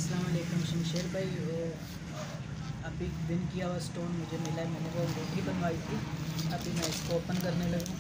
अस्सलाम वालेकुम शमशेर भाई। वो अभी दिन किया हुआ स्टोन मुझे मिला है, मैंने वो रोटी बनवाई थी। अभी मैं इसको ओपन करने लगा।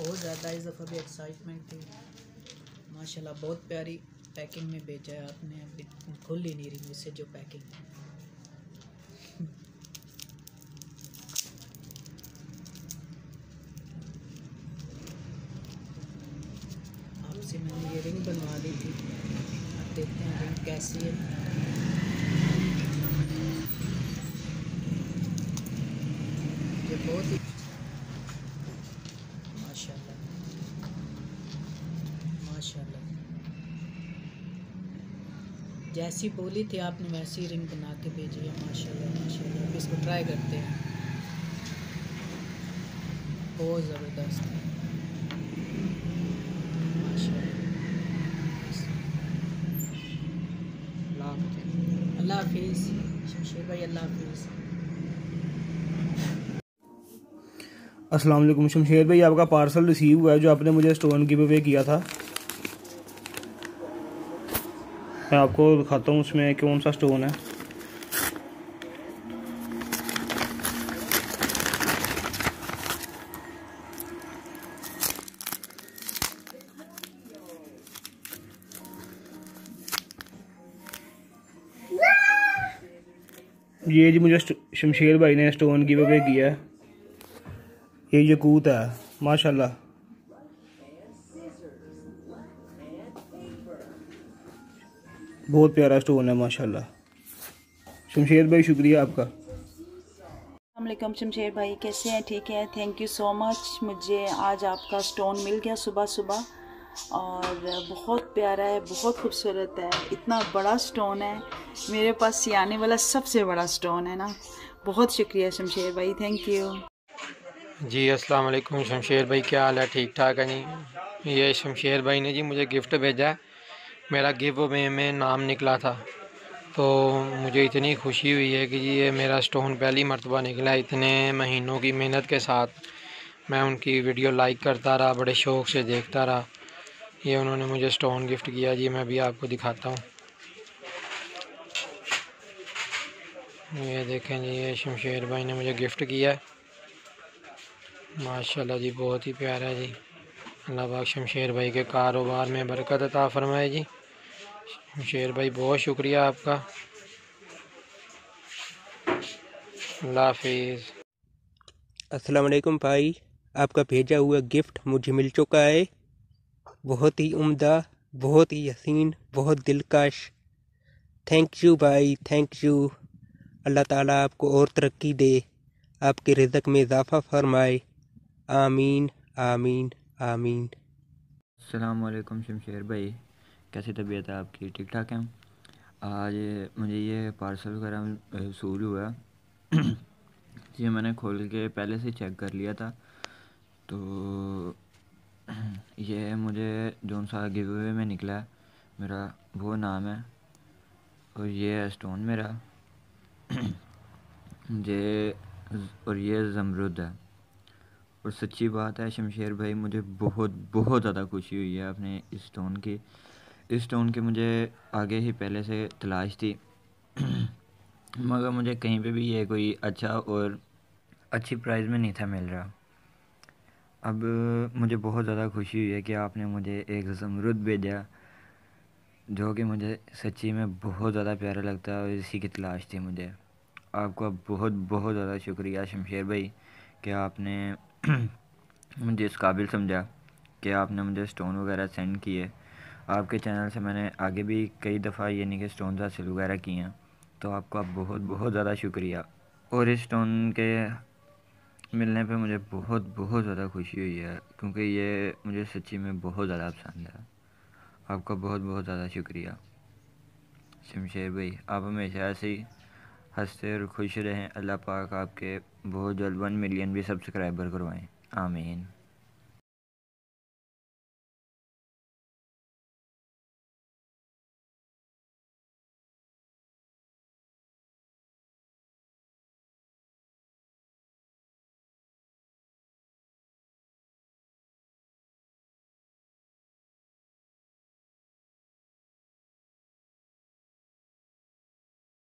बहुत ज़्यादा इस दफ़ा भी एक्साइटमेंट थी माशाल्लाह। बहुत प्यारी पैकिंग में भेजा है आपने, अभी खुल ही नहीं रही मुझसे जो पैकिंग। आपसे मैंने ये रिंग बनवा ली थी, आप देखते हैं रिंग कैसी है। ये बहुत ही माशाल्लाह माशाल्लाह, जैसी बोली थी आपने वैसी रिंग बना के भेजी है माशाल्लाह माशाल्लाह। अब इसको ट्राई करते हैं, बहुत ज़बरदस्त है माशाल्लाह। अल्लाह हाफिज़ शमशेर भाई, अल्लाह हाफिज़। अस्सलाम वालेकुम शमशेर भाई, आपका पार्सल रिसीव हुआ है जो आपने मुझे स्टोन गिव अवे किया था। मैं आपको दिखाता हूँ उसमें कौन सा स्टोन है। ये जी मुझे शमशेर भाई ने स्टोन गिव अवे किया है। ये यकूत है माशाल्लाह। बहुत प्यारा स्टोन है माशाल्लाह। शमशेर भाई शुक्रिया आपका। अस्सलामुअलैकुम शमशेर भाई, कैसे हैं? ठीक है, थैंक यू सो मच। मुझे आज आपका स्टोन मिल गया सुबह सुबह और बहुत प्यारा है, बहुत खूबसूरत है। इतना बड़ा स्टोन है, मेरे पास सियाने वाला सबसे बड़ा स्टोन है ना। बहुत शुक्रिया शमशेर भाई, थैंक यू जी। अस्सलाम वालेकुम शमशेर भाई, क्या हाल है? ठीक ठाक है नहीं? ये शमशेर भाई ने जी मुझे गिफ्ट भेजा है। मेरा गिव अवे में नाम निकला था तो मुझे इतनी खुशी हुई है कि जी ये मेरा स्टोन पहली मर्तबा निकला। इतने महीनों की मेहनत के साथ मैं उनकी वीडियो लाइक करता रहा, बड़े शौक़ से देखता रहा। ये उन्होंने मुझे स्टोन गिफ्ट किया जी, मैं भी आपको दिखाता हूँ। ये देखें जी, ये शमशेर भाई ने मुझे गिफ्ट किया है माशाल्लाह जी, बहुत ही प्यारा है जी। अल्लाह पाक शमशेर भाई के कारोबार में बरकत अता फरमाए जी। शमशेर भाई बहुत शुक्रिया आपका, अल्लाह हाफिज़। अस्सलाम वालेकुम भाई, आपका भेजा हुआ गिफ्ट मुझे मिल चुका है। बहुत ही उम्दा, बहुत ही हसीन, बहुत दिलकश। थैंक यू भाई, थैंक यू। अल्लाह ताला आपको और तरक्की दे, आपके रिज़्क़ में इजाफ़ा फरमाए। आमीन आमीन आमीन। अस्सलाम वालेकुम शमशेर भाई, कैसी तबीयत है आपकी? ठीक ठाक हैं? आज मुझे ये पार्सल वगैरह वसूल हुआ ये मैंने खोल के पहले से चेक कर लिया था। तो ये मुझे जौन सा गिव अवे में निकला है मेरा वो नाम है, और ये है स्टोन मेरा ये, और ये ज़मरुद है। और सच्ची बात है शमशेर भाई, मुझे बहुत बहुत ज़्यादा खुशी हुई है अपने इस स्टोन की। इस स्टोन की मुझे आगे ही पहले से तलाश थी मगर मुझे कहीं पे भी ये कोई अच्छा और अच्छी प्राइस में नहीं था मिल रहा। अब मुझे बहुत ज़्यादा खुशी हुई है कि आपने मुझे एक ज़मरुद भेजा जो कि मुझे सच्ची में बहुत ज़्यादा प्यारा लगता है और इसी की तलाश थी मुझे। आपका बहुत बहुत ज़्यादा शुक्रिया शमशेर भाई कि आपने मुझे इस काबिल समझा कि आपने मुझे स्टोन वगैरह सेंड किए। आपके चैनल से मैंने आगे भी कई दफ़ा ये नहीं कि स्टोन हासिल वगैरह किए हैं, तो आपका बहुत बहुत ज़्यादा शुक्रिया। और इस स्टोन के मिलने पे मुझे बहुत बहुत ज़्यादा खुशी हुई है क्योंकि ये मुझे सच्ची में बहुत ज़्यादा पसंद है। आपका बहुत बहुत ज़्यादा शुक्रिया शमशेर भाई। आप हमेशा ऐसे ही हंसते और खुश रहें। अल्लाह पाक आपके बहुत जल्द 1 मिलियन भी सब्सक्राइबर करवाएं। आमीन।